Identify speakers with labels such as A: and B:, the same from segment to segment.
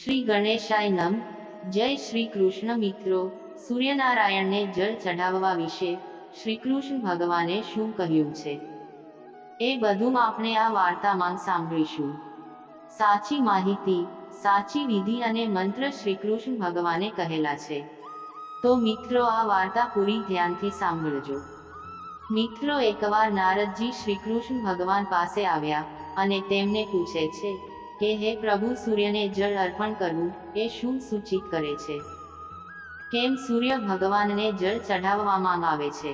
A: શ્રી ગણેશાય નમ. જય શ્રી કૃષ્ણ મિત્રો. સૂર્યનારાયણને જળ ચઢાવવા વિશે શ્રી કૃષ્ણ ભગવાને શું કહ્યું છે એ બધું આપણે આ વાર્તામાં સાંભળીશું. સાચી માહિતી, સાચી વિધિ અને મંત્ર શ્રી કૃષ્ણ ભગવાને કહેલા છે. તો મિત્રો, આ વાર્તા પૂરી ધ્યાનથી સાંભળજો. મિત્રો, એકવાર નારદજી શ્રી કૃષ્ણ ભગવાન પાસે આવ્યા અને તેમને પૂછે છે કે હે પ્રભુ, સૂર્યને જળ અર્પણ કરવું એ શું સૂચિત કરે છે? કેમ સૂર્ય ભગવાનને જળ ચઢાવવામાં આવે છે?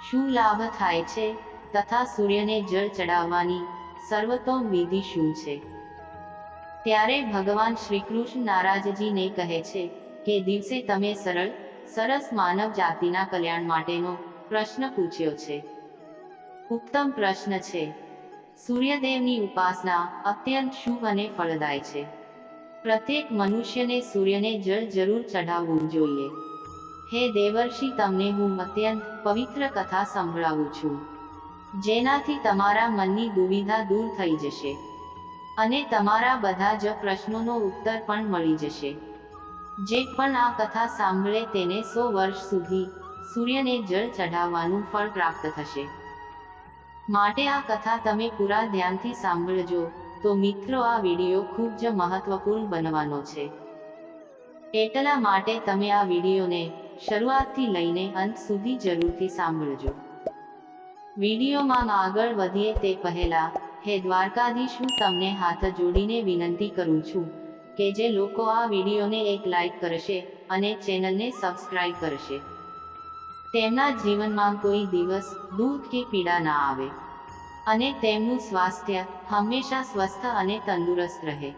A: શું લાભ થાય છે? તથા સૂર્યને જળ ચઢાવવાની સર્વોત્તમ વિધિ શું છે? ત્યારે ભગવાન શ્રી કૃષ્ણ નારદજીને કહે છે કે દિવસે તમે સરસ માનવ જાતિના કલ્યાણ માટેનો પ્રશ્ન પૂછ્યો છે. ઉત્તમ પ્રશ્ન છે. સૂર્યદેવની ઉપાસના અત્યંત શુભ અને ફળદાય છે. પ્રત્યેક મનુષ્યને સૂર્યને જળ જરૂર ચઢાવવું જોઈએ. હે દેવર્ષિ, તમને હું અત્યંત પવિત્ર કથા સંભળાવું છું, જેનાથી તમારા મનની દુવિધા દૂર થઈ જશે અને તમારા બધા જ પ્રશ્નોનો ઉત્તર પણ મળી જશે. જે પણ આ કથા સાંભળે તેને 100 વર્ષ સુધી સૂર્યને જળ ચઢાવવાનું ફળ પ્રાપ્ત થશે. માટે આ કથા તમે પૂરા ધ્યાનથી સાંભળજો. તો મિત્રો, આ વિડીયો ખૂબ જ મહત્વપૂર્ણ બનવાનો છે. એટલા માટે તમે આ વિડીયોને શરૂઆતથી લઈને અંત સુધી જરૂરથી સાંભળજો. વિડીયોમાં આગળ વધીએ તે પહેલા, હે દ્વારકાધીશ, હું તમને હાથ જોડીને વિનંતી કરું છું કે જે લોકો આ વિડીયોને એક લાઈક કરશે અને ચેનલને સબસ્ક્રાઇબ કરશે, તેમના જીવનમાં કોઈ દિવસ દુઃખ કે પીડા ના આવે અને તેમનું સ્વાસ્થ્ય હંમેશા સ્વસ્થ અને તંદુરસ્ત રહે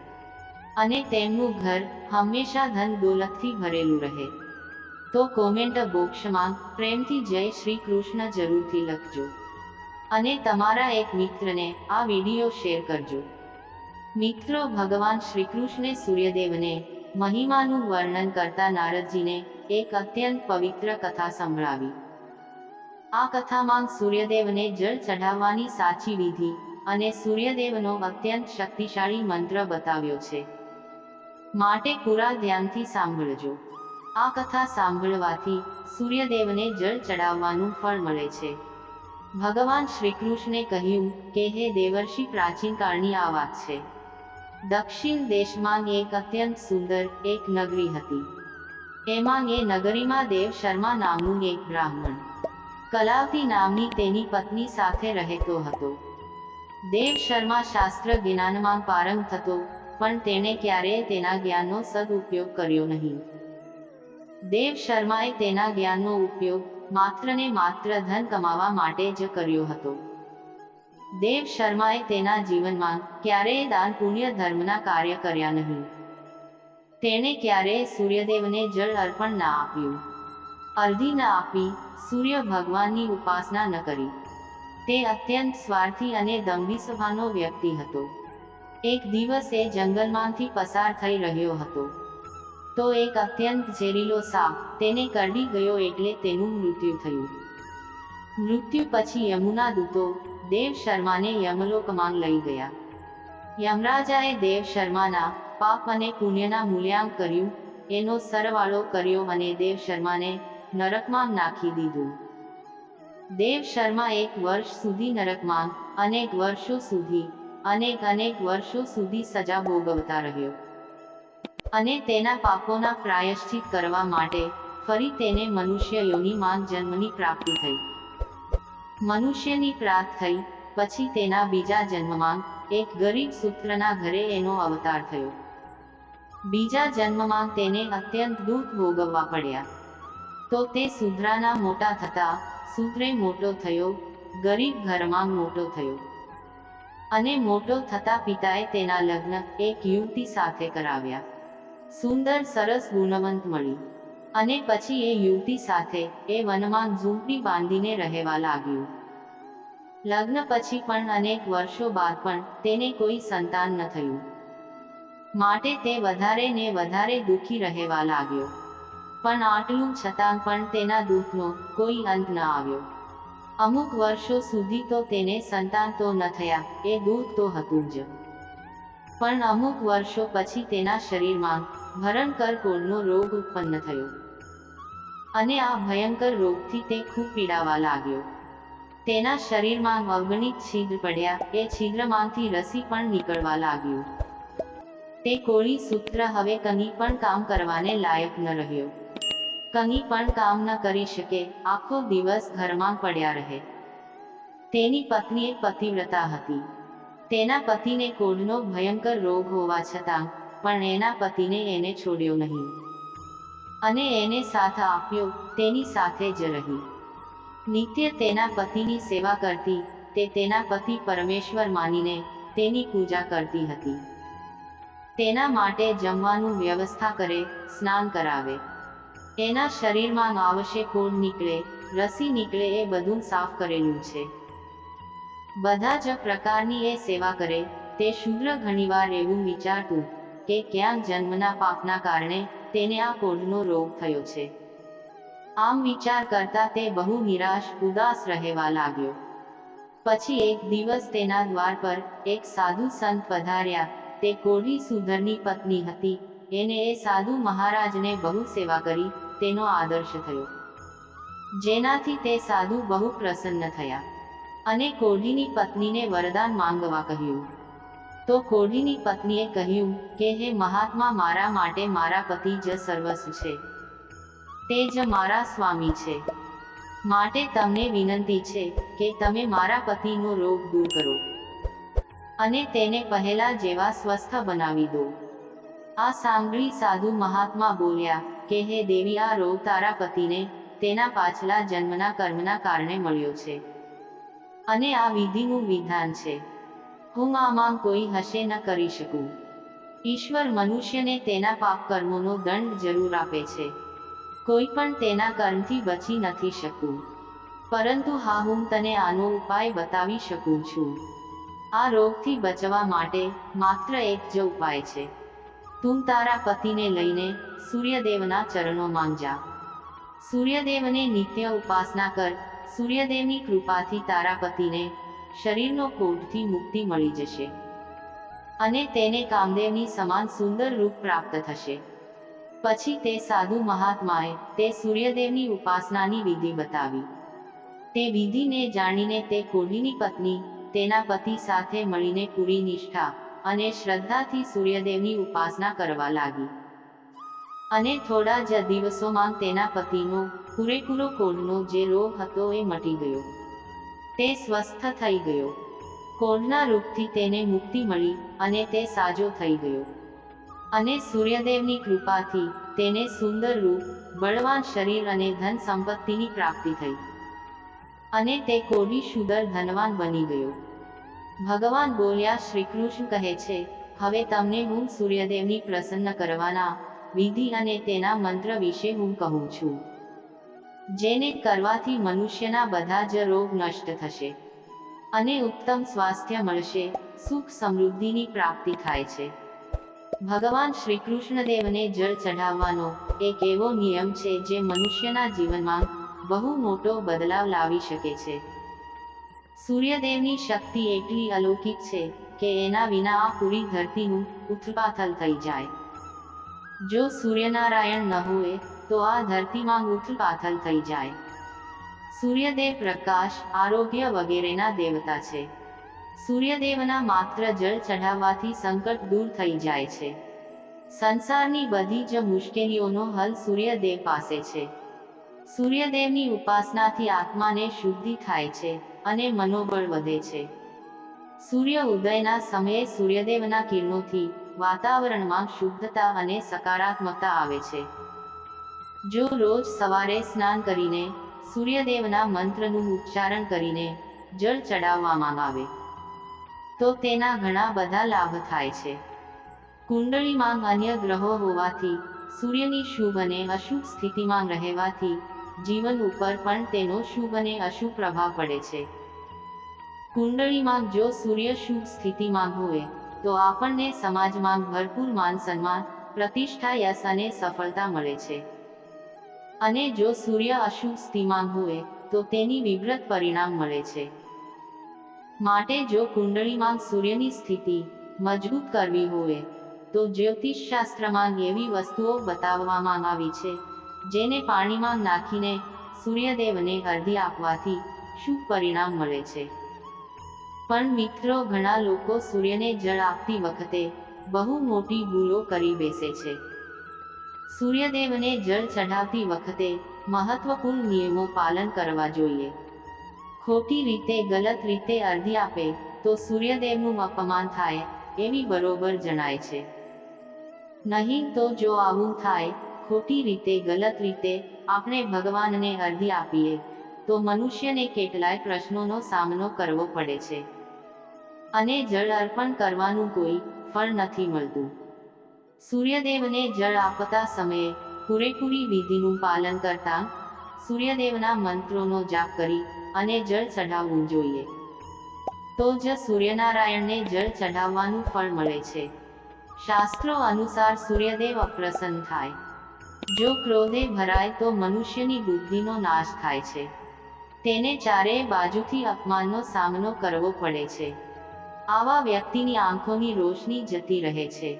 A: અને તેમનું ઘર હંમેશા ધન દોલતથી ભરેલું રહે. તો કોમેન્ટ બોક્સમાં પ્રેમથી જય શ્રી કૃષ્ણ જરૂરથી લખજો અને તમારા એક મિત્રને આ વિડીયો શેર કરજો. મિત્રો, ભગવાન શ્રી કૃષ્ણે સૂર્યદેવને મહિમાનું વર્ણન કરતા નારદજીને એક અત્યંત પવિત્ર કથા સંભળાવી. આ કથામાં સૂર્યદેવને જળ ચઢાવવાની સાચી વિધિ અને સૂર્યદેવનો અત્યંત શક્તિશાળી મંત્ર બતાવ્યો છે. માટે પૂરા ધ્યાનથી સાંભળજો. આ કથા સાંભળવાથી સૂર્યદેવને જળ ચઢાવવાનું ફળ મળે છે. ભગવાન શ્રી કૃષ્ણે કહ્યું કે હે દેવર્ષિ, પ્રાચીન કાળની આ વાત છે. દક્ષિણ દેશમાં એક અત્યંત સુંદર એક નગરી હતી. એમાં એ નગરીમાં દેવ શર્મા નામનું એક બ્રાહ્મણ કલાવતી નામની તેની પત્ની સાથે રહેતો હતો. દેવ શર્મા શાસ્ત્ર જ્ઞાનમાં પારંગત હતો, પણ તેણે ક્યારેય તેના જ્ઞાનનો સદુપયોગ કર્યો નહીં. દેવ શર્માએ તેના જ્ઞાનનો ઉપયોગ માત્ર ને માત્ર ધન કમાવા માટે જ કર્યો હતો. દેવ શર્માએ તેના જીવનમાં ક્યારેય દાન પુણ્ય ધર્મના કાર્ય કર્યા નહીં. તેણે ક્યારેય સૂર્યદેવને જળ અર્પણ ના આપ્યું, અર્ધી ના આપી, સૂર્ય ભગવાનની ઉપાસના ન કરી. તે અત્યંત સ્વાર્થી અને દંભી સ્વભાવનો વ્યક્તિ હતો. એક દિવસ એ જંગલમાંથી પસાર થઈ રહ્યો હતો તો એક અત્યંત ઝેરીલો સાપ તેને કરડી ગયો એટલે તેનું મૃત્યુ થયું. મૃત્યુ પછી યમુના દૂતો દેવ શર્માને યમલોકમાં લઈ ગયા. યમરાજાએ દેવ શર્માના પાપ અને પુણ્યના મૂલ્યાંકન કર્યું, એનો સરવાળો કર્યો અને દેવ શર્માને નરકમાં નાખી દીધું. દેવ શર્મા 1 વર્ષ સુધી નરકમાં અનેક વર્ષો સુધી સજા ભોગવતા રહ્યો અને તેના પાપોના પ્રાયશ્ચિત કરવા માટે ફરી તેને મનુષ્ય યોનિમાં જન્મની પ્રાપ્તિ થઈ. મનુષ્યની પ્રાપ્તિ થઈ પછી તેના બીજા જન્મમાં એક ગરીબ સૂત્રના ઘરે એનો અવતાર થયો. બીજા જન્મમાં તેને અત્યંત દુઃખ ભોગવવા પડ્યા. તો તે શૂદ્રના મોટા થતા શૂદ્રે મોટો થયો, ગરીબ ઘરમાં મોટો થયો અને મોટો થતા પિતાએ તેના લગ્ન એક યુવતી સાથે કરાવ્યા. સુંદર સરસ ગુણવંત મળી અને પછી એ યુવતી સાથે એ વનમાં ઝૂંપડી બાંધીને રહેવા લાગ્યું. લગ્ન પછી પણ અનેક વર્ષો બાદ પણ તેને કોઈ સંતાન ન થયું. માટે તે વધારે ને વધારે દુઃખી રહેવા લાગ્યો. પણ આટલું છતાં પણ તેના દુઃખનો કોઈ અંત ન આવ્યો. અમુક વર્ષો સુધી તો તેને સંતાન તો ન થયા, એ દુઃખ તો હતું જ. પણ અમુક વર્ષો પછી તેના શરીરમાં ભયંકર કોઢનો રોગ ઉત્પન્ન થયો અને આ ભયંકર રોગથી તે ખૂબ પીડાવા લાગ્યો. તેના શરીરમાં અગણિત છિદ્ર પડ્યા, એ છિદ્રમાંથી રસી પણ નીકળવા લાગ્યું. તે કોળી સૂત્ર હવે કંઈ પણ કામ કરવાને લાયક ન રહ્યો. કંઈ પણ કામ ન કરી શકે, આખો દિવસ ઘરમાં પડ્યા રહે. તેની પત્ની એક પતિવ્રતા હતી. તેના પતિને કોઢનો ભયંકર રોગ હોવા છતાં પણ એના પતિને એને છોડ્યો નહીં અને એને સાથ આપ્યો, તેની સાથે જ રહી. નિત્ય તેના પતિની સેવા કરતી, તે તેના પતિ પરમેશ્વર માનીને તેની પૂજા કરતી હતી. તેના માટે જમવાનું વ્યવસ્થા કરે, સ્નાન કરાવે. એના શરીરમાં આવશે કોઢ નીકળે, રસી નીકળે, એ બધું સાફ કરેલું છે. બધા જ પ્રકારની એ સેવા કરે. તે શૂદ્ર ઘણીવાર એવું વિચારતું કે ક્યાંક જન્મના પાપના કારણે તેને આ કોઢનો રોગ થયો છે. આમ વિચાર કરતા તે બહુ નિરાશ, ઉદાસ રહેવા લાગ્યો. પછી એક દિવસ તેના દ્વાર પર એક સાધુ સંત પધાર્યા. તે કોઢી સુધરની પત્ની હતી. એને એ સાધુ મહારાજને બહુ સેવા કરી, તેનો આદર્શ થયો, જેનાથી તે સાધુ બહુ પ્રસન્ન થયા અને કોઢીની પત્નીને વરદાન માંગવા કહ્યું. તો કોઢીની પત્નીએ કહ્યું કે હે મહાત્મા, મારા માટે મારા પતિ જ સર્વસ્વ છે. તે જ મારા સ્વામી છે. માટે તમને વિનંતી છે કે તમે મારા પતિનો રોગ દૂર કરો અને તેને પહેલા જેવા સ્વસ્થ બનાવી દો. આ સાંભળી સાધુ મહાત્મા બોલ્યા કે હે દેવી, આ રોગ તારા પતિને તેના પાછલા જન્મના કર્મના કારણે મળ્યો છે અને આ વિધિનું વિધાન છે. હું આમાં કોઈ હશે ન કરી શકું. ઈશ્વર મનુષ્યને તેના પાપ કર્મોનો દંડ જરૂર આપે છે. કોઈ પણ તેના કર્મથી બચી નથી શકતું. પરંતુ હા, હું તને આનો ઉપાય બતાવી શકું છું. આ રોગથી બચવા માટે માત્ર એક જ ઉપાય છે. તું તારા પતિને લઈને સૂર્યદેવના ચરણોમાં જા. સૂર્યદેવને નિત્ય ઉપાસના કર. સૂર્યદેવની કૃપાથી તારા પતિને શરીરનો કોઢથી મુક્તિ મળી જશે અને તેને કામદેવની સમાન સુંદર રૂપ પ્રાપ્ત થશે. પછી તે સાધુ મહાત્માએ તે સૂર્યદેવની ઉપાસનાની વિધિ બતાવી. તે વિધિને જાણીને તે કોઢીની પત્ની તેના પતિ સાથે મળીને પૂરી નિષ્ઠા અને શ્રદ્ધાથી સૂર્યદેવની ઉપાસના કરવા લાગી અને થોડા જ દિવસોમાં તેના પતિનો પૂરેપૂરો કોઢનો જે રોગ હતો એ મટી ગયો. તે સ્વસ્થ થઈ ગયો. કોઢના રોગથી તેને મુક્તિ મળી અને તે સાજો થઈ ગયો અને સૂર્યદેવની કૃપાથી તેને સુંદર રૂપ, બળવાન શરીર અને ધન સંપત્તિની પ્રાપ્તિ થઈ અને તે કોઢી શુદ્ર ધનવાન બની ગયો. ભગવાન બોલ્યા, શ્રી કૃષ્ણ કહે છે, હવે તમને હું સૂર્યદેવની પ્રસન્ન કરવાના વિધિ અને તેના મંત્ર વિશે હું કહું છું, જેને કરવાથી મનુષ્યના બધા જ રોગ નષ્ટ થશે અને ઉત્તમ સ્વાસ્થ્ય મળશે, સુખ સમૃદ્ધિની પ્રાપ્તિ થાય છે. ભગવાન શ્રી કૃષ્ણદેવને જળ ચઢાવવાનો એક એવો નિયમ છે જે મનુષ્યના જીવનમાં બહુ મોટો બદલાવ લાવી શકે છે. સૂર્યદેવની શક્તિ એટલી અલૌકિક છે કે એના વિના આ પૂરી ધરતીનું ઉથલપાથલ થઈ જાય. જો સૂર્યનારાયણ ન હોય તો આ ધરતીમાં ઉથલપાથલ થઈ જાય. સૂર્યદેવ પ્રકાશ, આરોગ્ય વગેરેના દેવતા છે. સૂર્યદેવના માત્ર જળ ચઢાવવાથી સંકટ દૂર થઈ જાય છે. સંસારની બધી જ મુશ્કેલીઓનો હલ સૂર્યદેવ પાસે છે. સૂર્યદેવની ઉપાસનાથી આત્માને શુદ્ધિ થાય છે અને મનોબળ વધે છે. સૂર્ય ઉદયના સમયે સૂર્યદેવના કિરણોથી વાતાવરણમાં શુદ્ધતા અને સકારાત્મકતા આવે છે. જો રોજ સવારે સ્નાન કરીને સૂર્યદેવના મંત્રનું ઉચ્ચારણ કરીને જળ ચડાવવામાં આવે તો તેના ઘણા બધા લાભ થાય છે. કુંડળીમાં અન્ય ગ્રહો હોવાથી સૂર્યની શુભ અને અશુભ સ્થિતિમાં રહેવાથી જીવન ઉપર પણ તેનો શુભ અને અશુભ પ્રભાવ પડે છે. કુંડળીમાં જો સૂર્ય શુભ સ્થિતિમાં હોય તો આપણને સમાજમાં ભરપૂર માન સન્માન, પ્રતિષ્ઠા, યશ અને સફળતા મળે છે અને જો સૂર્ય અશુભ સ્થિતિમાં હોય તો તેની વિપરીત પરિણામ મળે છે. માટે જો કુંડળીમાં સૂર્યની સ્થિતિ મજબૂત કરવી હોય તો જ્યોતિષશાસ્ત્રમાં એવી વસ્તુઓ બતાવવામાં આવી છે જેને પાણીમાં નાખીને સૂર્યદેવને અર્ઘ્ય આપવાથી શુભ પરિણામ મળે છે. પણ મિત્રો, ઘણા લોકો સૂર્યને જળ આપતી વખતે બહુ મોટી ભૂલો કરી બેસે છે. સૂર્યદેવને જળ ચઢાવતી વખતે મહત્વપૂર્ણ નિયમો પાલન કરવા જોઈએ. ખોટી રીતે, ગલત રીતે અર્ઘ્ય આપે તો સૂર્યદેવનું અપમાન થાય એવી બરોબર જણાય છે. નહીં તો જો આવું થાય, ખોટી રીતે, ગલત રીતે આપણે ભગવાનને અર્ઘ્ય આપીએ તો મનુષ્યને કેટલાય પ્રશ્નોનો સામનો કરવો પડે છે અને જળ અર્પણ કરવાનું કોઈ ફળ નથી મળતું. સૂર્યદેવને જળ આપતા સમયે પૂરેપૂરી વિધિનું પાલન કરતા સૂર્યદેવના મંત્રોનો જાપ કરી અને જળ ચઢાવવું જોઈએ. તો જ સૂર્યનારાયણને જળ ચઢાવવાનું ફળ મળે છે. શાસ્ત્રો અનુસાર સૂર્યદેવ અપ્રસન્ન થાય. જો ક્રોધે ભરાય તો મનુષ્યની બુદ્ધિનો નાશ થાય છે. તેને ચારેય બાજુથી અપમાનનો સામનો કરવો પડે છે. આવા વ્યક્તિની આંખોની રોશની જતી રહે છે.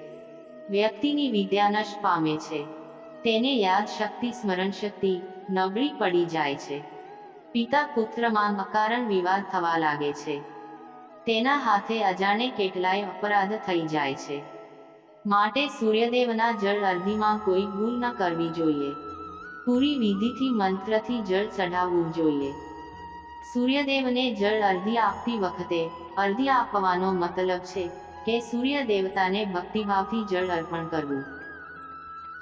A: વ્યક્તિની વિદ્યા નષ્ટ પામે છે. તેને યાદ શક્તિ, સ્મરણ શક્તિ નબળી પડી જાય છે. પિતા પુત્રમાં અકારણ વિવાદ થવા લાગે છે. તેના હાથે અજાણે કેટલાય અપરાધ થઈ જાય છે. માટે સૂર્યદેવના જળ અર્ઘ્યમાં કોઈ ભૂલ ન કરવી જોઈએ. પૂરી વિધિથી, મંત્રથી જળ ચઢાવવું જોઈએ. સૂર્યદેવને જળ અર્ઘ્ય આપતી વખતે અર્ઘ્ય આપવાનો મતલબ છે કે સૂર્ય દેવતાને ભક્તિભાવથી જળ અર્પણ કરવું.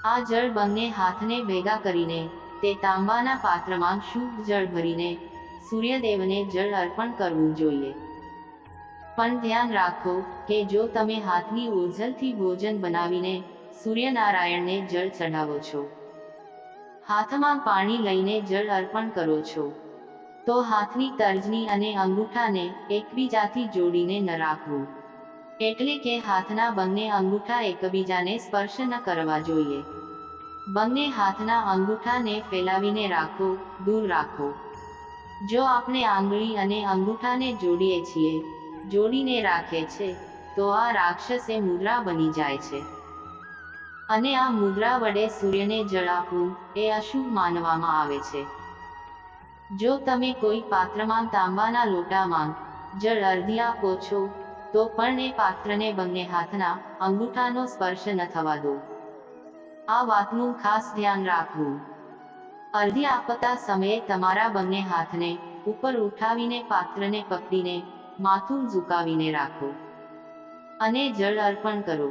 A: આ જળ બંને હાથને ભેગા કરીને તે તાંબાના પાત્રમાં શુદ્ધ જળ ભરીને સૂર્યદેવને જળ અર્પણ કરવું જોઈએ. પણ ધ્યાન રાખો કે જો તમે હાથની ઓઝલથી ભોજન બનાવીને સૂર્યનારાયણને જળ ચઢાવો છો, હાથમાં પાણી લઈને જળ અર્પણ કરો છો, તો હાથની તર્જની અને અંગૂઠાને એકબીજાથી જોડીને ન રાખવું. એટલે કે હાથના બંને અંગૂઠા એકબીજાને સ્પર્શ ન કરવા જોઈએ. બંને હાથના અંગૂઠાને ફેલાવીને રાખો, દૂર રાખો. જો આપણે આંગળી અને અંગૂઠાને જોડીએ છીએ, જોડીને રાખે છે, તો આ રાક્ષસે મુદ્રા બની જાય છે અને આ મુદ્રા વડે સૂર્યને જળ આપવું એ અશુભ માનવામાં આવે છે. જો તમે કોઈ પાત્રમાં, તાંબાના લોટામાં જળ અર્ઘ્ય આપો છો તો પણ એ પાત્રને બંને હાથના અંગૂઠાનો સ્પર્શ ન થવા દો. આ વાતનું ખાસ ધ્યાન રાખવું. અર્ઘ્ય આપતા સમયે તમારા બંને હાથને ઉપર ઉઠાવીને પાત્રને પકડીને માથું ઝુકાવીને રાખો અને જળ અર્પણ કરો.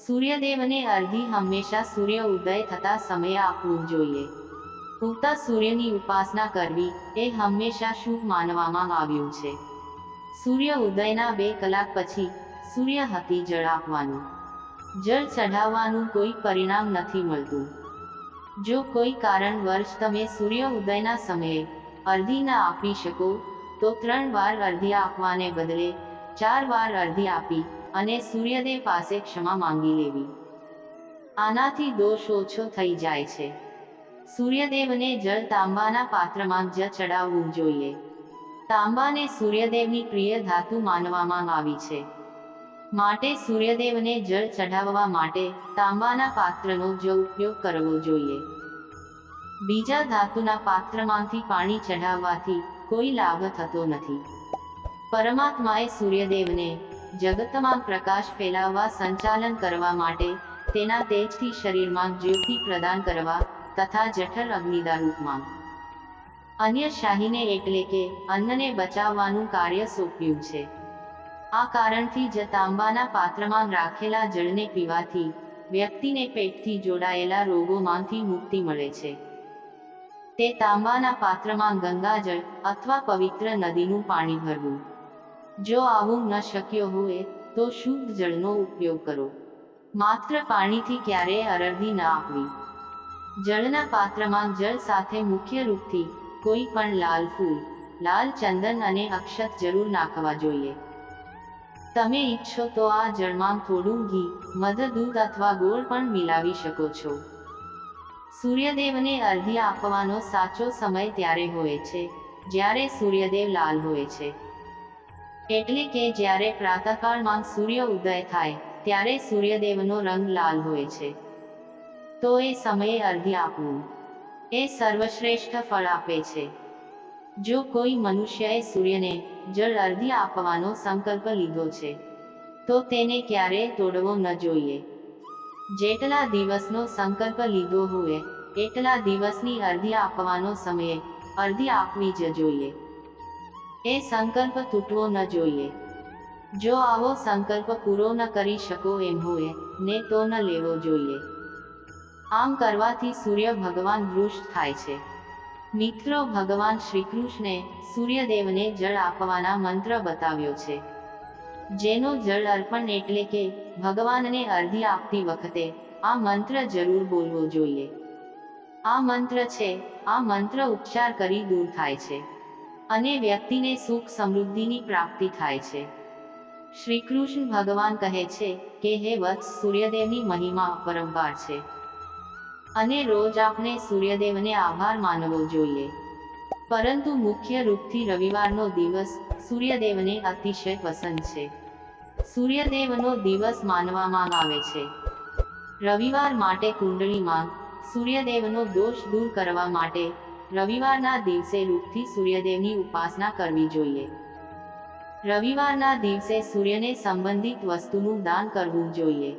A: સૂર્યદેવને અર્ઘ્ય હંમેશા સૂર્ય ઉદય થતા સમયે આપવું જોઈએ. ઉગતા સૂર્યની ઉપાસના કરવી એ હંમેશા શુભ માનવામાં આવ્યું છે. સૂર્ય ઉદયના 2 કલાક પછી સૂર્ય હતી જળ આપવાનું. જળ ચઢાવવાનું કોઈ પરિણામ નથી મળતું. જો કોઈ કારણવશ તમે સૂર્ય ઉદયના સમયે અર્ઘ્ય ન આપી શકો તો 3 વાર અર્ઘ્ય આપવાને બદલે 4 વાર અર્ઘ્ય આપી અને સૂર્યદેવ પાસે ક્ષમા માંગી લેવી. આનાથી દોષ ઓછો થઈ જાય છે. સૂર્યદેવને જળ તાંબાના પાત્રમાં જ ચડાવવું જોઈએ. તાંબાને સૂર્યદેવની પ્રિય ધાતુ માનવામાં આવી છે. માટે સૂર્યદેવને જળ ચઢાવવા માટે તાંબાના પાત્રનો જ ઉપયોગ કરવો જોઈએ. બીજા ધાતુના પાત્રમાંથી પાણી ચઢાવવાથી કોઈ લાભ થતો નથી. પરમાત્માએ સૂર્યદેવને જગતમાં પ્રકાશ ફેલાવવા, સંચાલન કરવા માટે તેના તેજથી શરીરમાં જ્યોતિ પ્રદાન કરવા તથા જઠર અગ્નિના રૂપમાં અન્ય શાહીને એટલે કે અન્નને બચાવવાનું કાર્ય સોંપ્યું છે. આ કારણથી જ તાંબાના પાત્રમાં રાખેલા જળને પીવાથી વ્યક્તિને પેટથી જોડાયેલા રોગોમાંથી મુક્તિ મળે છે. તે તાંબાના પાત્રમાં ગંગાજળ અથવા પવિત્ર નદીનું પાણી ભરવું. જો આવું ન શક્ય હોય તો શુદ્ધ જળનો ઉપયોગ કરો. માત્ર પાણીથી ક્યારેય અર્ઘ્ય ન આપવી. જળના પાત્રમાં જળ સાથે મુખ્ય રૂપથી કોઈ પણ લાલ ફૂલ, લાલ ચંદન અને અક્ષત જરૂર નાખવા જોઈએ. તમે ઈચ્છો તો આ જળમાં થોડું ઘી, મધ, દૂધ અથવા ગોળ પણ મિલાવી શકો છો. સૂર્યદેવને અર્ઘ્ય આપવાનો સાચો સમય ત્યારે હોય છે જ્યારે સૂર્યદેવ લાલ હોય છે. એટલે કે જ્યારે પ્રાતઃકાળમાં સૂર્ય ઉદય થાય ત્યારે સૂર્યદેવનો રંગ લાલ હોય છે, તો એ સમયે અર્ઘ્ય આપવું એ સર્વશ્રેષ્ઠ ફળ આપે છે. જો કોઈ મનુષ્યએ સૂર્યને જળ અર્ઘ્ય આપવાનો સંકલ્પ લીધો છે તો તેને ક્યારેય તોડવો ન જોઈએ. જેટલા દિવસનો સંકલ્પ લીધો હોય એટલા દિવસની અર્ઘ્ય આપવાનો સમયે અર્ઘ્ય આપવી જ જોઈએ. એ સંકલ્પ તૂટવો ન જોઈએ. જો આવો સંકલ્પ પૂરો ન કરી શકો એમ હોય ને તો ન લેવો જોઈએ. આમ કરવાથી સૂર્ય ભગવાન રૂષ્ટ થાય છે. મિત્રો, ભગવાન શ્રીકૃષ્ણે સૂર્યદેવને જળ આપવાના મંત્ર બતાવ્યો છે, જેનો જળ અર્પણ એટલે કે ભગવાનને અર્ઘ્ય આપતી વખતે આ મંત્ર જરૂર બોલવો જોઈએ. આ મંત્ર છે, આ મંત્ર ઉચ્ચાર કરી દૂર થાય છે અને વ્યક્તિને સુખ સમૃદ્ધિની પ્રાપ્તિ થાય છે. શ્રી કૃષ્ણ ભગવાન કહે છે કે હે વત્સ, સૂર્યદેવની મહિમા અપરંપાર છે અને રોજ આપણે સૂર્યદેવને આભાર માનવો જોઈએ. પરંતુ મુખ્ય રૂપથી રવિવારનો દિવસ સૂર્યદેવને અતિશય પસંદ છે. સૂર્યદેવનો દિવસ માનવામાં આવે છે. રવિવાર માટે કુંડળીમાં સૂર્યદેવનો દોષ દૂર કરવા માટે રવિવારના દિવસે રૂપથી સૂર્યદેવની ઉપાસના કરવી જોઈએ. રવિવારના દિવસે સૂર્યને સંબંધિત વસ્તુનું દાન કરવું જોઈએ.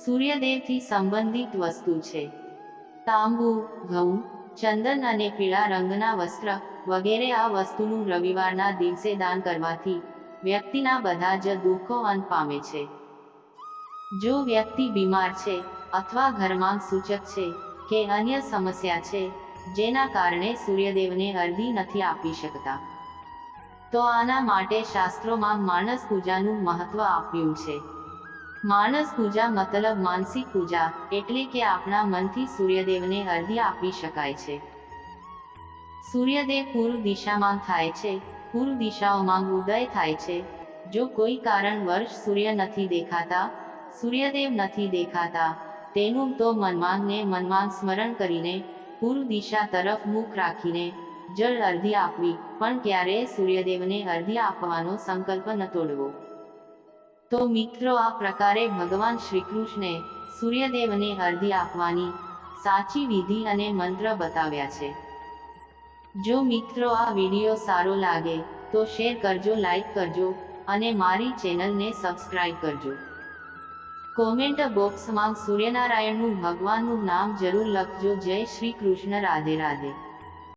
A: સૂર્યદેવથી સંબંધિત વસ્તુ છે તાંબુ, ઘઉં, ચંદન અને પીળા રંગના વસ્ત્ર વગેરે. આ વસ્તુનું રવિવારના દિવસે દાન કરવાથી વ્યક્તિના બધા જ દુઃખો અંત પામે છે. જો વ્યક્તિ બીમાર છે અથવા ઘરમાં સૂચક છે કે અન્ય સમસ્યા છે જેના કારણે સૂર્યદેવને અર્ઘ્ય નથી આપી શકતા, તો આના માટે શાસ્ત્રોમાં માનસ પૂજાનું મહત્વ આપ્યું છે. માનસ પૂજા મતલબ માનસિક પૂજા, એટલે કે આપણા મનથી સૂર્યદેવને અર્ઘ્ય આપી શકાય છે. સૂર્યદેવ પૂર્વ દિશામાં થાય છે. પૂર્વ દિશાઓમાં ઉદય થાય છે. જો કોઈ કારણવશ સૂર્ય નથી દેખાતા, સૂર્યદેવ નથી દેખાતા, તેનું તો મનમાં સ્મરણ કરીને પૂર્વ દિશા તરફ મુખ રાખીને જળ અર્ઘ્ય આપવી, પણ ક્યારેય સૂર્યદેવને અર્ઘ્ય આપવાનો સંકલ્પ ન તોડવો. તો મિત્રો, આ પ્રકારે ભગવાન શ્રીકૃષ્ણે સૂર્યદેવને અર્ઘ્ય આપવાની સાચી વિધિ અને મંત્ર બતાવ્યા છે. જો મિત્રો આ વિડીયો સારો લાગે તો શેર કરજો, લાઈક કરજો અને મારી ચેનલને સબસ્ક્રાઇબ કરજો. કોમેન્ટ બોક્સમાં સૂર્યનારાયણનું ભગવાનનું નામ જરૂર લખજો. જય શ્રી કૃષ્ણ. રાધે રાધે.